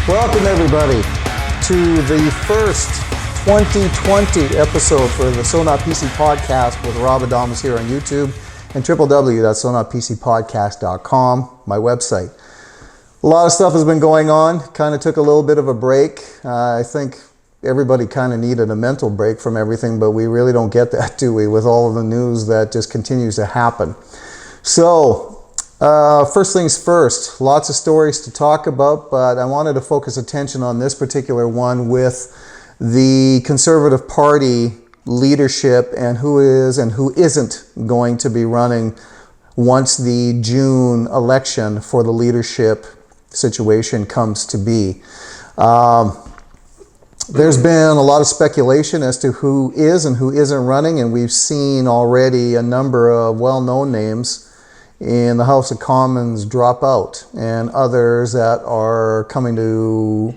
Welcome everybody to the first 2020 episode for the So Not PC podcast with Rob Adomus here on YouTube and www.sonotpcpodcast.com, my website. A lot of stuff has been going on, kind of took a little bit of a break. I think everybody kind of needed a mental break from everything, but we really don't get that, do we, with all of the news that just continues to happen. So, first things first, lots of stories to talk about, but I wanted to focus attention on this particular one with the Conservative Party leadership and who is and who isn't going to be running once the June election for the leadership situation comes to be. There's been a lot of speculation as to who is and who isn't running, and we've seen already a number of well-known names in the House of Commons drop out, and others that are coming to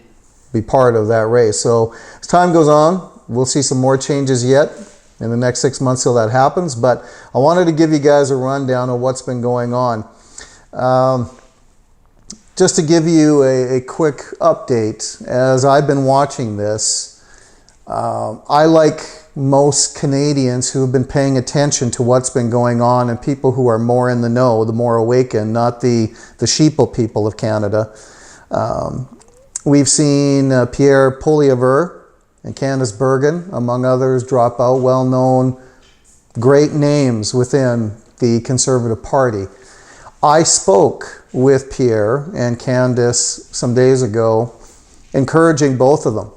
be part of that race. So as time goes on, we'll see some more changes yet in the next 6 months till that happens, but I wanted to give you guys a rundown of what's been going on. Just to give you a quick update, as I've been watching this, I, like most Canadians who have been paying attention to what's been going on, and people who are more in the know, the more awakened, not the sheeple people of Canada. We've seen Pierre Poilievre and Candice Bergen, among others, drop out, well-known, great names within the Conservative Party. I spoke with Pierre and Candice some days ago, encouraging both of them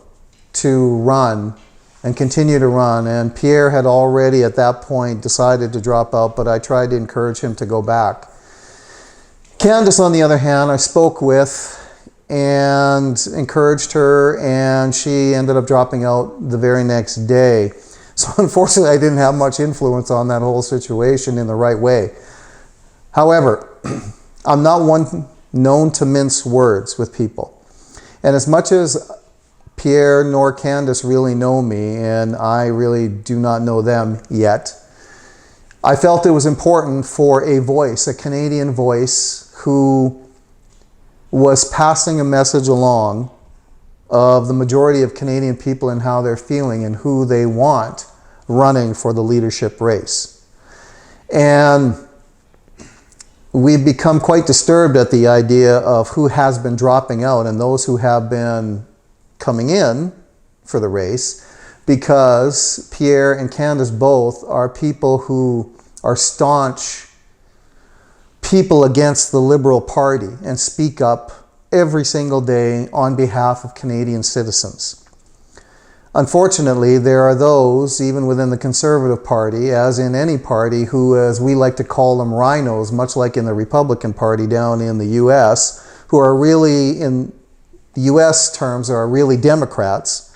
to run and continue to run. And Pierre had already at that point decided to drop out, but I tried to encourage him to go back. Candice, on the other hand, I spoke with and encouraged her, and she ended up dropping out the very next day. So unfortunately, I didn't have much influence on that whole situation in the right way. However, I'm not one known to mince words with people. And as much as Pierre nor Candice really know me, and I really do not know them yet, I felt it was important for a voice, a Canadian voice, who was passing a message along of the majority of Canadian people and how they're feeling and who they want running for the leadership race. And we've become quite disturbed at the idea of who has been dropping out and those who have been coming in for the race, because Pierre and Candice both are people who are staunch people against the Liberal Party and speak up every single day on behalf of Canadian citizens. Unfortunately, there are those, even within the Conservative Party, as in any party, who, as we like to call them, rhinos, much like in the Republican Party down in the US, who are really, in US terms, are really Democrats.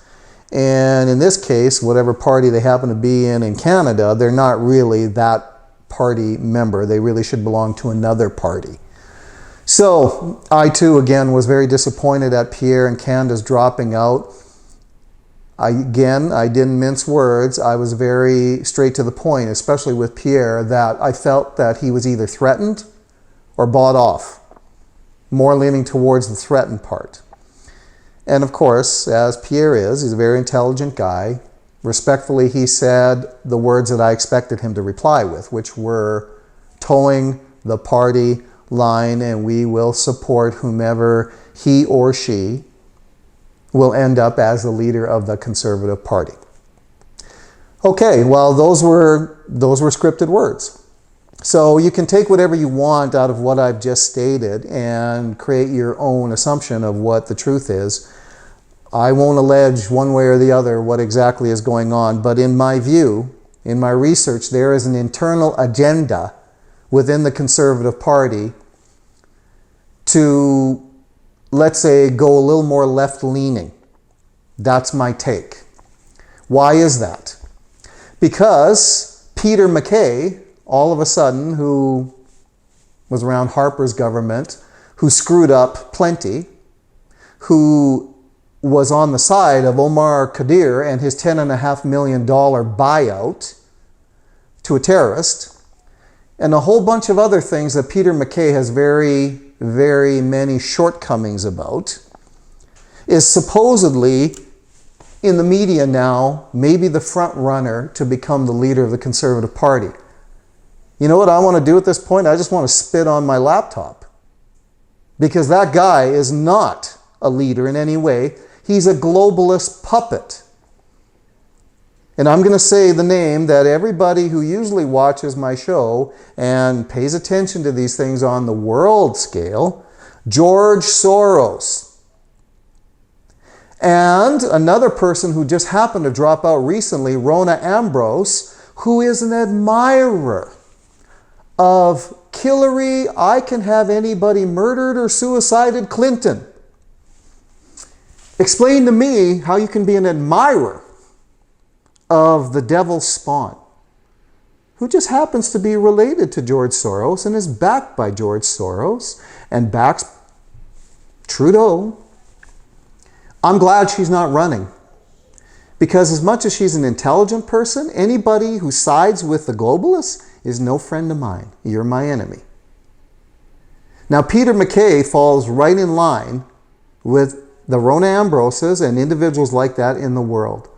And in this case, whatever party they happen to be in Canada, they're not really that party member. They really should belong to another party. So I too, again, was very disappointed at Pierre and Candice dropping out. I didn't mince words. I was very straight to the point, especially with Pierre, that I felt that he was either threatened or bought off, more leaning towards the threatened part. And of course, as Pierre is, he's a very intelligent guy. Respectfully, he said the words that I expected him to reply with, which were towing the party line, and we will support whomever he or she will end up as the leader of the Conservative Party. Okay, well, those were scripted words. So you can take whatever you want out of what I've just stated and create your own assumption of what the truth is. I won't allege one way or the other what exactly is going on, but in my view, in my research, there is an internal agenda within the Conservative Party to, let's say, go a little more left-leaning. That's my take. Why is that? Because Peter Mackay, all of a sudden, who was around Harper's government, who screwed up plenty, who was on the side of Omar Khadr and his $10.5 million buyout to a terrorist, and a whole bunch of other things that Peter Mackay has very, very many shortcomings about. is supposedly in the media now, maybe the front runner to become the leader of the Conservative Party. You know what I want to do at this point? I just want to spit on my laptop. Because that guy is not a leader in any way. He's a globalist puppet. And I'm going to say the name that everybody who usually watches my show and pays attention to these things on the world scale, George Soros. And another person who just happened to drop out recently, Rona Ambrose, who is an admirer of Hillary, I can have anybody murdered or suicided Clinton. Explain to me how you can be an admirer of the devil's spawn, who just happens to be related to George Soros and is backed by George Soros and backs Trudeau. I'm glad she's not running, because as much as she's an intelligent person, anybody who sides with the globalists is no friend of mine. You're my enemy. Now, Peter Mackay falls right in line with the Rona Ambroses and individuals like that in the world.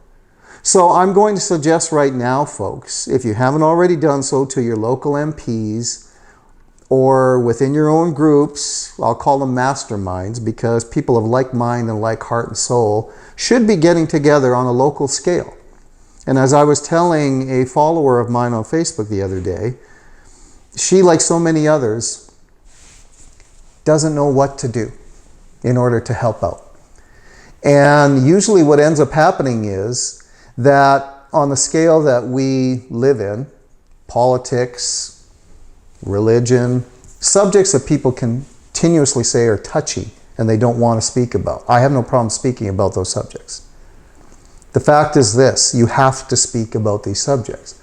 So I'm going to suggest right now, folks, if you haven't already done so, to your local MPs or within your own groups, I'll call them masterminds, because people of like mind and like heart and soul should be getting together on a local scale. And as I was telling a follower of mine on Facebook the other day, she, like so many others, doesn't know what to do in order to help out. And usually what ends up happening is that on the scale that we live in, politics, religion, subjects that people continuously say are touchy and they don't want to speak about. I have no problem speaking about those subjects. The fact is this: you have to speak about these subjects.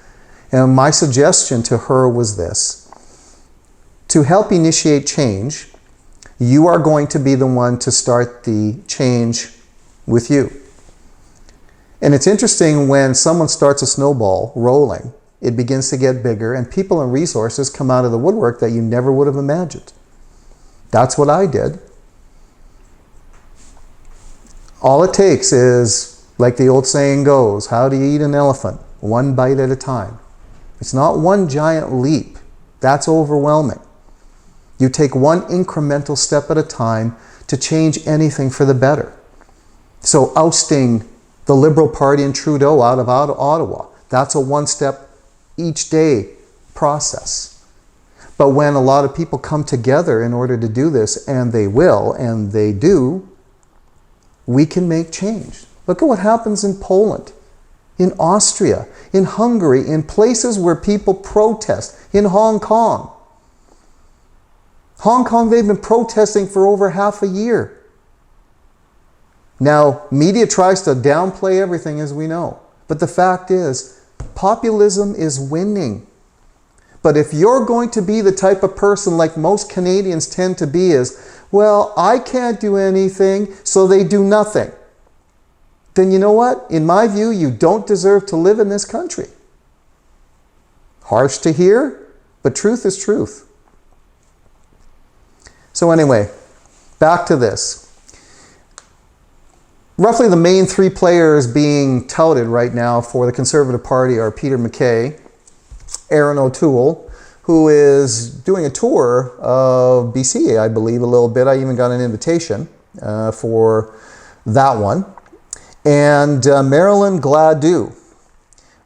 And my suggestion to her was this: to help initiate change, you are going to be the one to start the change with you. And it's interesting, when someone starts a snowball rolling, it begins to get bigger, and people and resources come out of the woodwork that you never would have imagined. That's what I did. All it takes is, like the old saying goes, how do you eat an elephant? One bite at a time. It's not one giant leap. That's overwhelming. You take one incremental step at a time to change anything for the better. So ousting the Liberal Party and Trudeau out of Ottawa, that's a one-step each day process. But when a lot of people come together in order to do this, and they will, and they do, we can make change. Look at what happens in Poland, in Austria, in Hungary, in places where people protest, in Hong Kong. Hong Kong, they've been protesting for over half a year. Now, media tries to downplay everything, as we know. But the fact is, populism is winning. But if you're going to be the type of person, like most Canadians tend to be, is, well, I can't do anything, so they do nothing, then you know what? In my view, you don't deserve to live in this country. Harsh to hear, but truth is truth. So anyway, back to this. Roughly the main three players being touted right now for the Conservative Party are Peter Mackay, Aaron O'Toole, who is doing a tour of BC, I believe, a little bit. I even got an invitation for that one. And Marilyn Gladue.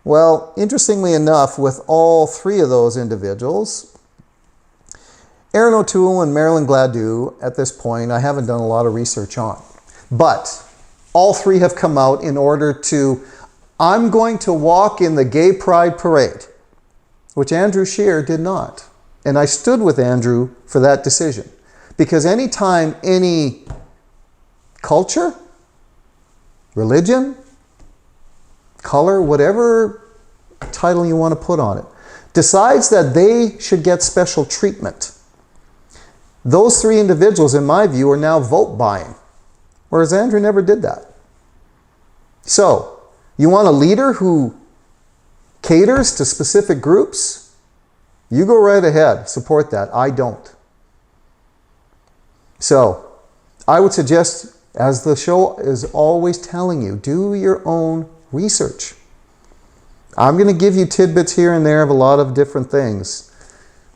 Well, interestingly enough, with all three of those individuals, Aaron O'Toole and Marilyn Gladue, at this point, I haven't done a lot of research on. But all three have come out in order to, I'm going to walk in the gay pride parade, which Andrew Scheer did not. And I stood with Andrew for that decision. Because anytime any culture, religion, color, whatever title you want to put on it, decides that they should get special treatment, those three individuals, in my view, are now vote buying. Whereas Andrew never did that. So, you want a leader who caters to specific groups? You go right ahead, support that. I don't. So, I would suggest as the show is always telling you, do your own research. I'm going to give you tidbits here and there of a lot of different things,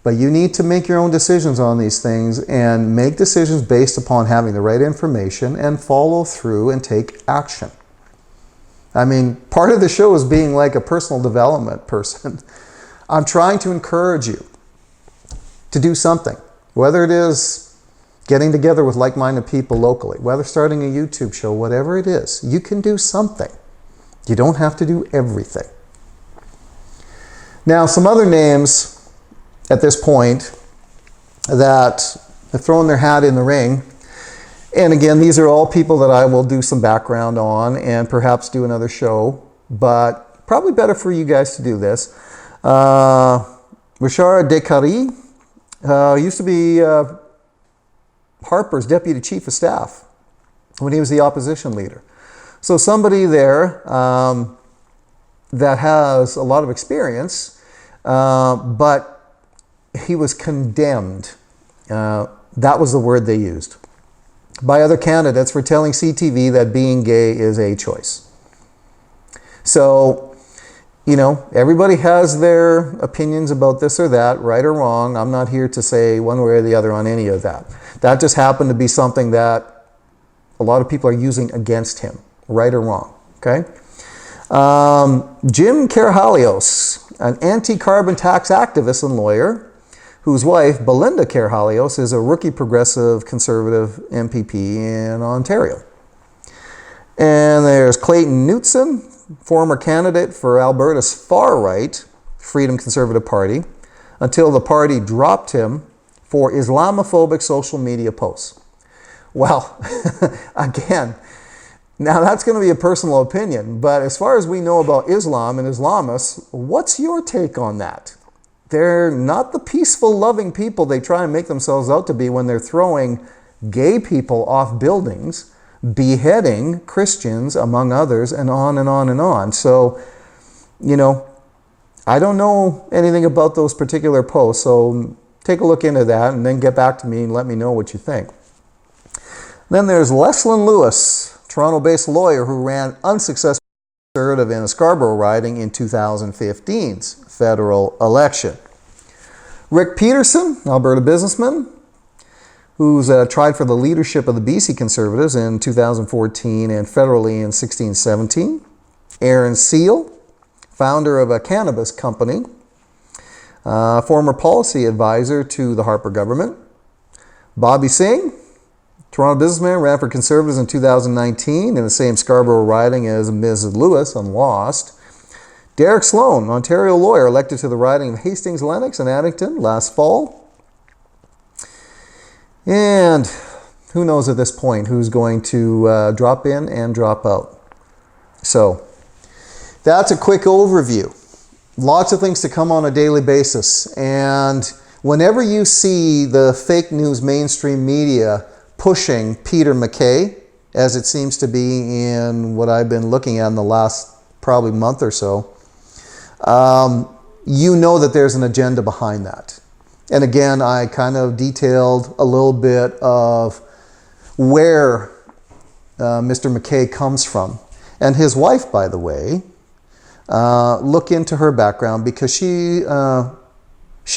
but you need to make your own decisions on these things and make decisions based upon having the right information and follow through and take action. I mean, part of the show is being like a personal development person. I'm trying to encourage you to do something, whether it is getting together with like-minded people locally, whether starting a YouTube show, whatever it is, you can do something. You don't have to do everything. Now, some other names at this point that have thrown their hat in the ring. And again, these are all people that I will do some background on and perhaps do another show, but probably better for you guys to do this. Richard Descaries used to be Harper's deputy chief of staff when he was the opposition leader. So somebody there that has a lot of experience, but he was condemned. That was the word they used by other candidates for telling CTV that being gay is a choice. So, you know, everybody has their opinions about this or that, right or wrong. I'm not here to say one way or the other on any of that. That just happened to be something that a lot of people are using against him, right or wrong, okay? Jim Karahalios, an anti-carbon tax activist and lawyer, whose wife, Belinda Karahalios, is a rookie progressive conservative MPP in Ontario. And there's Clayton Knutson, former candidate for Alberta's far-right Freedom Conservative Party, until the party dropped him for Islamophobic social media posts. Well, again, now that's going to be a personal opinion, but as far as we know about Islam and Islamists, what's your take on that? They're not the peaceful, loving people they try and make themselves out to be when they're throwing gay people off buildings, beheading Christians, among others, and on and on and on. So, you know, I don't know anything about those particular posts, so take a look into that and then get back to me and let me know what you think. Then there's Leslyn Lewis, Toronto-based lawyer who ran unsuccessfully in a Scarborough riding in 2015's federal election. Rick Peterson, Alberta businessman, who's tried for the leadership of the BC Conservatives in 2014 and federally in 16-17. Aaron Seal, founder of a cannabis company, former policy advisor to the Harper government. Bobby Singh, Toronto businessman, ran for Conservatives in 2019 in the same Scarborough riding as Ms. Lewis and lost. Derek Sloan, Ontario lawyer, elected to the riding of Hastings, Lennox, and Addington last fall. And who knows at this point who's going to drop in and drop out. So that's a quick overview. Lots of things to come on a daily basis. And whenever you see the fake news mainstream media pushing Peter Mackay, as it seems to be in what I've been looking at in the last probably month or so, you know that there's an agenda behind that. And again, I kind of detailed a little bit of where Mr. Mackay comes from. And his wife, by the way, look into her background because she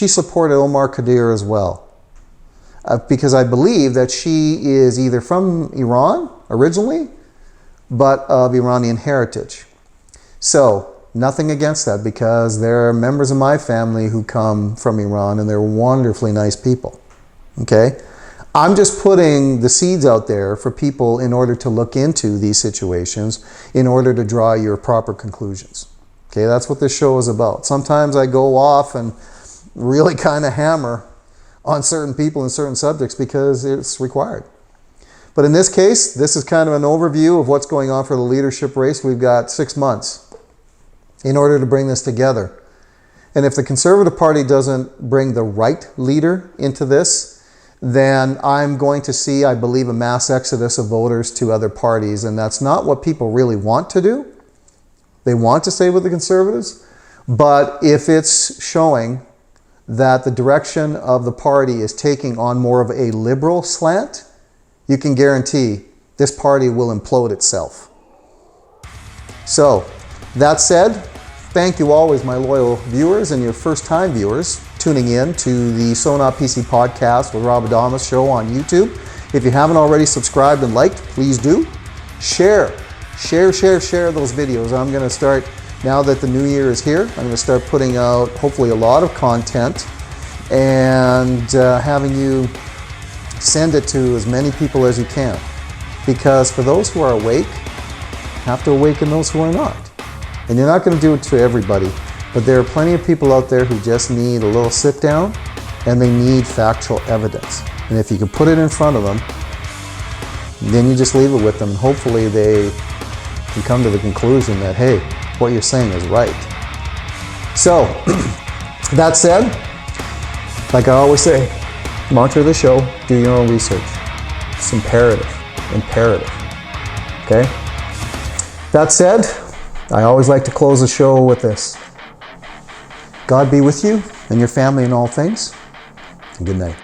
supported Omar Khadr as well. Because I believe that she is either from Iran originally, but of Iranian heritage. So, nothing against that because there are members of my family who come from Iran and they're wonderfully nice people. Okay? I'm just putting the seeds out there for people in order to look into these situations in order to draw your proper conclusions. Okay, that's what this show is about. Sometimes I go off and really kind of hammer on certain people and certain subjects because it's required. But in this case, this is kind of an overview of what's going on for the leadership race. We've got 6 months in order to bring this together. And if the Conservative Party doesn't bring the right leader into this, then I'm going to see, I believe, a mass exodus of voters to other parties. And that's not what people really want to do. They want to stay with the Conservatives. But if it's showing that the direction of the party is taking on more of a liberal slant, you can guarantee this party will implode itself. So, that said, thank you always, my loyal viewers and your first-time viewers, tuning in to the So Not PC podcast with Rob Adomus show on YouTube. If you haven't already subscribed and liked, please do. Share those videos. I'm going to start, now that the new year is here, I'm going to start putting out hopefully a lot of content and having you send it to as many people as you can. Because for those who are awake, you have to awaken those who are not. And you're not going to do it to everybody, but there are plenty of people out there who just need a little sit down and they need factual evidence. And if you can put it in front of them, then you just leave it with them, and hopefully they can come to the conclusion that, hey, what you're saying is right. So, that said, like I always say, mantra of the show, do your own research. It's imperative. Okay? That said, I always like to close the show with this. God be with you and your family in all things. And good night.